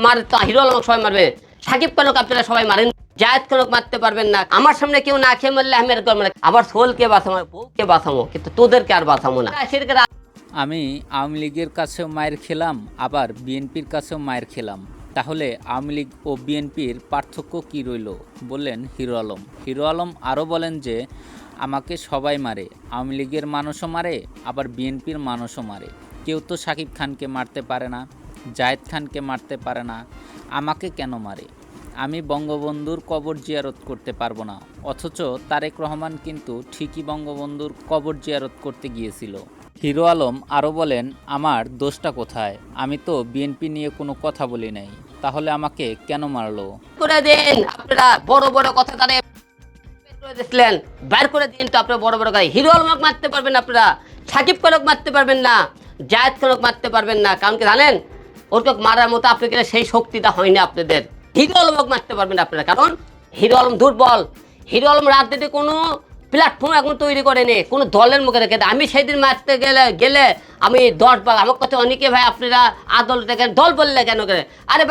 মারে তো হিরো আলম সবাই মারবে, সাকিব খানকে আপনারা সবাই মারেন, জায়েদ খানকে মারতে পারবেন না। আমার সামনে কেউ না খেয়ে মারলে আমি এরকম মানে আবার সোলকে বাঁচাবো, বউকে বাঁচাবো, কিন্তু তোদেরকে আর বাঁচাবো না। আমি আওয়ামী লীগের কাছেও মায়ের খেলাম, আবার বিএনপির কাছেও মায়ের খেলাম। তাহলে আওয়ামী লীগ ও বিএনপির পার্থক্য কী রইল, বললেন হিরো আলম। হিরো আলম আরও বলেন যে আমাকে সবাই মারে, আওয়ামী লীগের মানুষও মারে, আবার বিএনপির মানুষও মারে। কেউ তো সাকিব খানকে মারতে পারে না, জায়েদ খানকে মারতে পারে না, আমাকে কেন মারে? আমি বঙ্গবন্ধুর কবর জিয়ারত করতে পারবো না, অথচ তারেক রহমান কিন্তু ঠিকই বঙ্গবন্ধুর কবর জিয়ারত করতে গিয়েছিল। হিরো আলম আরও বলেন, আমার দোষটা কোথায়? আমি তো বিএনপি নিয়ে কোনো কথা বলি নাই, তাহলে আমাকে কেন মারলো? করে দিন আপনারা, বড় বড় কথা তারা দিচ্ছিলেন, বের করে দিন তো আপনারা বড় বড় কথা। হিরো আলমকে মারতে পারবেন না আপনারা, সাকিব খানকে মারতে পারবেন না, জায়েদ খানকে মারতে পারবেন না। কারণ কি জানেন, ওরকে মারার মতো আপনাদের সেই শক্তিটা হয়নি আপনাদের। হিরো আলমকে মারতে পারবেন আপনারা, কারণ হিরো আলম দুর্বল। হিরো আলম রাজনীতি কোনো প্ল্যাটফর্ম এখন তৈরি করেনি, কোনো দলের মুখে রেখে দেয়। আমি সেদিন মারতে গেলে আমি 10 বার আমার কথা অনেকে ভাই আপনারা আদল দেখেন, দল বললে কেন করে? আরে